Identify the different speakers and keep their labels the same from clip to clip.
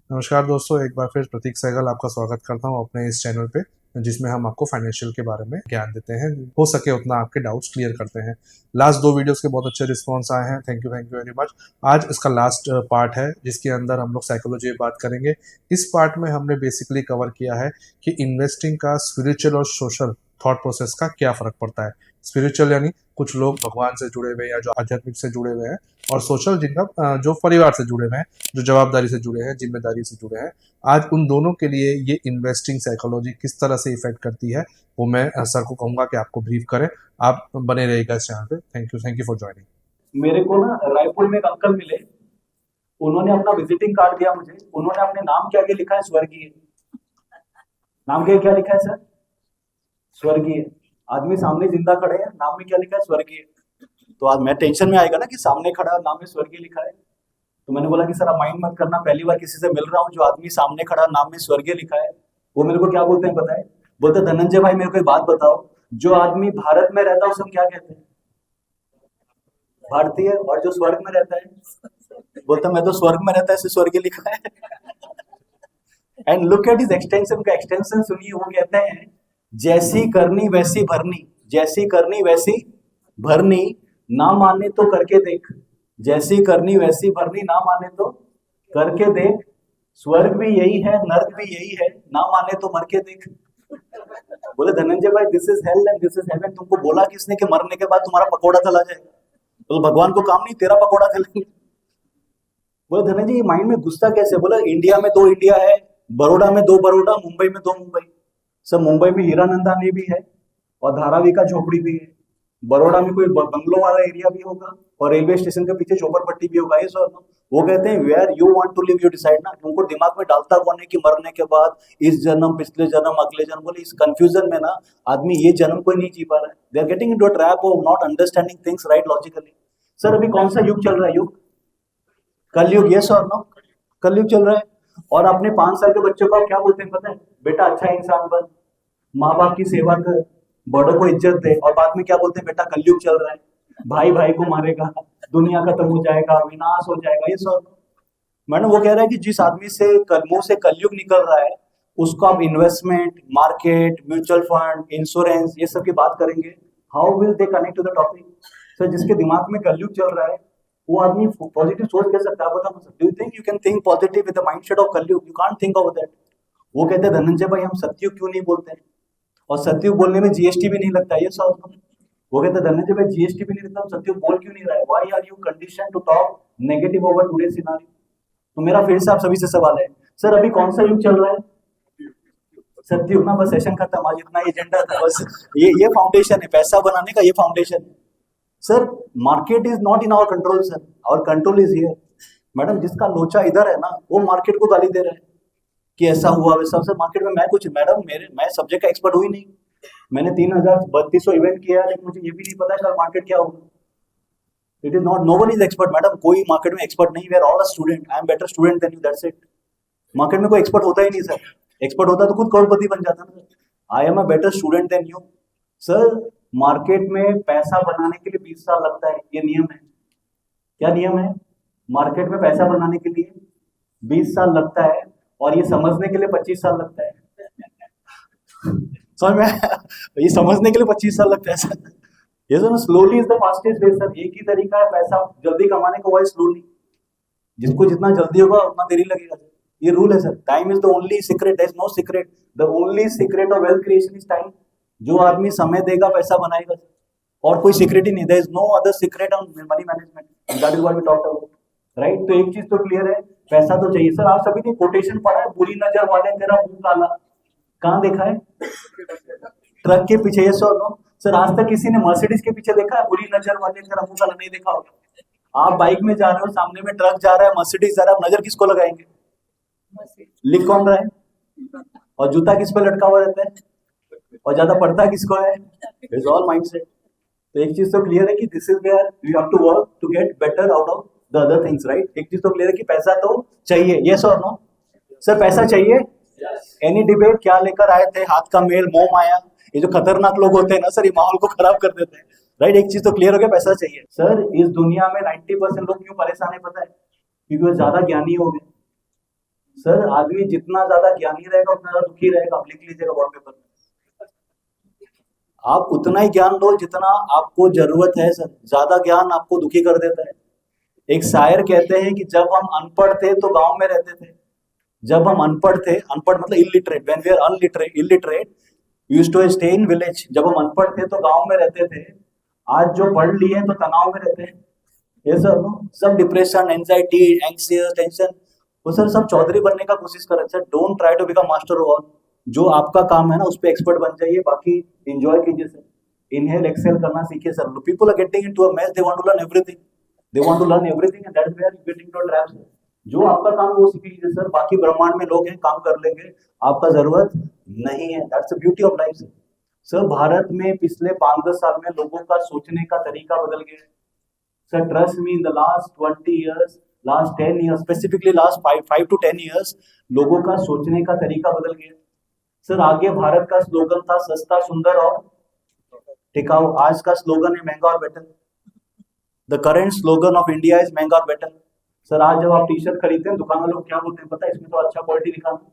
Speaker 1: नमस्कार दोस्तों, एक बार फिर प्रतीक सहगल आपका स्वागत करता हूं अपने इस चैनल पे, जिसमें हम आपको फाइनेंशियल के बारे में ज्ञान देते हैं। हो सके उतना आपके डाउट्स क्लियर करते हैं। लास्ट 2 वीडियोस के बहुत अच्छे रिस्पॉन्स आए हैं। Thank you very much. आज इसका लास्ट पार्ट है, जिसके अंदर हम लोग साइकोलॉजी की बात करेंगे। इस पार्ट में हमने बेसिकली कवर किया है कि इन्वेस्टिंग का स्पिरिचुअल और सोशल थॉट प्रोसेस का क्या फ़र्क पड़ता है। स्पिरिचुअल यानी कुछ लोग भगवान से जुड़े हुए हैं या जो आध्यात्मिक से जुड़े हुए हैं, और सोशल जिनका जो परिवार से जुड़े हुए हैं, जो जवाबदारी से जुड़े हैं, जिम्मेदारी से जुड़े हैं। आज उन दोनों के लिए ये इन्वेस्टिंग साइकोलॉजी किस तरह से इफेक्ट करती है, वो मैं सर को कहूंगा कि आपको ब्रीफ करें। आप बने रहिएगा इस चैनल पे। Thank you for joining.
Speaker 2: मेरे को ना रायपुर में एक अंकल मिले। उन्होंने अपना विजिटिंग कार्ड दिया मुझे। उन्होंने अपने नाम के आगे लिखा है स्वर्गीय। नाम के आगे क्या लिखा है सर? स्वर्गीय। आदमी सामने जिंदा खड़े हैं, नाम में क्या लिखा है? स्वर्गीय। तो आज मैं टेंशन में आएगा ना कि सामने खड़ा है, नाम में स्वर्गीय लिखा है। तो मैंने बोला कि सर आप माइंड मत करना, पहली बार किसी से मिल रहा हूँ जो आदमी सामने खड़ा नाम में स्वर्गीय लिखा है। वो मेरे को क्या बोलते हैं पता है? बोलते धनंजय भाई मेरे को एक बात बताओ, जो आदमी भारत में रहता है उसे हम क्या कहते हैं? भारतीय। और जो स्वर्ग में रहता है? बोलता मैं तो स्वर्ग में रहता है, इसे स्वर्गीय लिखा है। And look at is extension का एक्सटेंशन सुनिए। वो कहते हैं जैसी करनी वैसी भरनी, जैसी करनी वैसी भरनी, ना माने तो करके देख। जैसी करनी वैसी भरनी, ना माने तो करके देख। स्वर्ग भी यही है, नर्क भी यही है, ना माने तो मर के देख। बोले धनंजय भाई this is hello and this is heaven. तुमको बोला किसने कि मरने के बाद तुम्हारा पकोड़ा तला जाएगा? तो भगवान को काम नहीं, तेरा पकोड़ा तलेंगे। बोले धनंजय ये माइंड में घुसता कैसे? बोला इंडिया में 2 इंडिया है, बड़ौदा में 2 बड़ौदा, मुंबई में 2 मुंबई। सब मुंबई में हीरानंदा ने भी है और धारावी का झोपड़ी भी है। बड़ौदा में कोई बंगलो वाला एरिया भी होगा और रेलवे स्टेशन के पीछे झोपड़पट्टी भी होगा। ये सब वो कहते हैं where you want to live you decide ना। उनको दिमाग में डालता कौन है कि मरने के बाद इस जन्म, पिछले जन्म, अगले जन्म। बोले इस कंफ्यूजन में ना आदमी ये जन्म कोई नहीं जी पा रहा है। They are getting into a trap of not understanding things right logically. Sir अभी कौन सा युग चल रहा है? युग कलयुग। यस और नो? कलयुग चल रहा है। और अपने 5 साल के बच्चों को आप क्या बोलते हैं पता है? बेटा अच्छा इंसान बन, माँ बाप की सेवा कर, बड़ों को इज्जत दे। और बाद में क्या बोलते हैं? बेटा कलयुग चल रहा है, भाई भाई को मारेगा, दुनिया खत्म हो जाएगा, विनाश हो जाएगा। ये सब मैडम वो कह रहा है कि जिस आदमी से मुंह से कलयुग निकल रहा है उसको आप investment, market, mutual fund, insurance ये सब की बात करेंगे, how will they connect to the topic? Sir जिसके दिमाग में कलयुग चल रहा है वो आदमी पॉजिटिव सोच कैसे सकता है? आप बताओ। Do you think you can think positive with the mindset of Kaliyug? You can't think of that. वो कहते हैं धनंजय भाई हम सत्युग क्यों नहीं बोलते हैं? और सत्युग बोलने में जीएसटी भी नहीं लगता। ये सब वो कहते हैं धनंजय भाई जीएसटी भी नहीं लगता, हम सत्युग बोल क्यों नहीं रहा है? Why are you condition to talk negative over today scenario? तो मेरा फिर से आप सभी से सवाल है, सर अभी कौन सा युग चल रहा है? सत्युग ना। बस सेशन खत्म, आज इतना एजेंडा था बस। ये फाउंडेशन है पैसा बनाने का, ये फाउंडेशन है। Sir market is not in our control sir, our control is here. Madam जिसका लोचा इधर है ना वो मार्केट को गाली दे रहा है कि ऐसा हुआ वैसा। सर मार्केट में मैं कुछ, मैडम मैं सब्जेक्ट का एक्सपर्ट हुई नहीं। मैंने 3000 3200 इवेंट किया है, लेकिन मुझे ये भी नहीं पता कल मार्केट क्या होगा। It is not, no one is expert madam. कोई मार्केट में एक्सपर्ट नहीं। We are all a student. I am better student than you, that's it. Market में कोई एक्सपर्ट होता ही नहीं सर। एक्सपर्ट होता तो खुद करोड़पति बन जाता ना। I am a better student than you. Sir market में पैसा बनाने के लिए 20 साल लगता है, ये नियम है। क्या नियम है? मार्केट में पैसा बनाने के लिए 20 साल लगता है और ये समझने के लिए 25 साल लगता है। समझ में? ये समझने के लिए 25 साल लगता है सर। ये जो slowly is the fastest way sir. एक ही तरीका है पैसा जल्दी कमाने का, वो है स्लोली। जिसको जितना जल्दी होगा उतना देरी लगेगा। ये रूल है sir. Time is the only secret, there is no secret. The only secret of wealth creation is time. जो आदमी समय देगा पैसा बनाएगा, और कोई सीक्रेट ही नहीं। There is no other secret on money management, that is what we talked about, right? तो एक चीज तो क्लियर है, पैसा तो चाहिए। सर आप सभी ने कोटेशन पढ़ा है, बुरी नजर वाले तेरा मुंह काला। कहाँ देखा है? ट्रक के पीछे। ये सो नो सर, आज तक किसी ने मर्सिडीज के पीछे देखा है बुरी नजर वाले तेरा मुंह काला? नहीं देखा होगा। आप बाइक में जा रहे हो, सामने में ट्रक जा रहा है, मर्सिडीज जा रहा है, आप नजर किसको लगाएंगे? लिख कौन रहा है? और जूता किस पे लटका हुआ रहता है? और ज्यादा पड़ता किसको है? It's all mindset. तो एक चीज तो क्लियर है कि this is where you have to work to get better out of the other things, right? एक चीज तो क्लियर है कि पैसा तो चाहिए। यस और नो? सर पैसा चाहिए। Any debate? क्या लेकर आए थे? हाथ का मेल, मोह माया। ये जो खतरनाक लोग होते हैं ना सर, ये माहौल को खराब कर देते हैं, राइट? एक चीज तो क्लियर हो गया, पैसा चाहिए। सर इस दुनिया में 90% लोग क्यों परेशान है पता है? क्योंकि वो ज्यादा ज्ञानी हो गए। सर आदमी जितना ज्यादा ज्ञानी रहेगा उतना ज्यादा दुखी रहेगा। आप लिख लीजिएगा वॉलपेपर में। आप उतना ही ज्ञान लो जितना आपको जरूरत है सर। ज्यादा ज्ञान आपको दुखी कर देता है। एक शायर कहते हैं कि जब हम अनपढ़ थे तो गांव में रहते थे। जब हम अनपढ़ थे, अनपढ़ मतलब illiterate, when we are illiterate used to stay in village. जब हम अनपढ़ थे तो गांव में रहते थे। आज जो पढ़ लिए तो तनाव में रहते हैं। ये सर नो, सब डिप्रेशन, एंजाइटी, एंक्सियस, टेंशन, वो सर सब चौधरी बनने का कोशिश कर रहे हैं। Sir don't try to become master of all. जो आपका काम है ना उस पे एक्सपर्ट बन जाइए, बाकी एंजॉय कीजिए सर। इनहेल एक्सेल करना सीखिए sir. People are getting into a match, they want to learn everything, they want to learn everything and that's where you get into a trap sir. जो आपका काम है वो सीख लीजिए सर। बाकी ब्रह्मांड में लोग हैं, काम कर लेंगे, आपका जरूरत नहीं है। That's the beauty of life sir. Sir Bharat में पिछले 5-10 साल में लोगों का सोचने का तरीका बदल गया है। Sir, trust me, in the last 20 years, last 10 years, specifically last 5 to 10 years, लोगों का सोचने का तरीका बदल गया। सर आगे भारत का स्लोगन था सस्ता, सुंदर और टिकाऊ। आज का स्लोगन है महंगा और better. The current slogan of India is महंगा और बेटर। सर आज जब आप टी शर्ट खरीदते हैं दुकान वाले लोग क्या बोलते हैं पता है? इसमें थोड़ा अच्छा क्वालिटी दिखाना।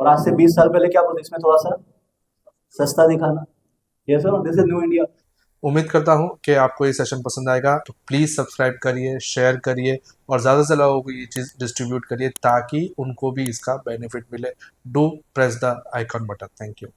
Speaker 2: और आज से 20 साल पहले क्या बोलते हैं? इसमें थोड़ा सा सस्ता दिखाना। ये sir this is new India.
Speaker 1: उम्मीद करता हूँ कि आपको ये सेशन पसंद आएगा, तो प्लीज़ सब्सक्राइब करिए, शेयर करिए और ज़्यादा से लोगों को ये चीज़ डिस्ट्रीब्यूट करिए ताकि उनको भी इसका बेनिफिट मिले। Do press the icon button. Thank you.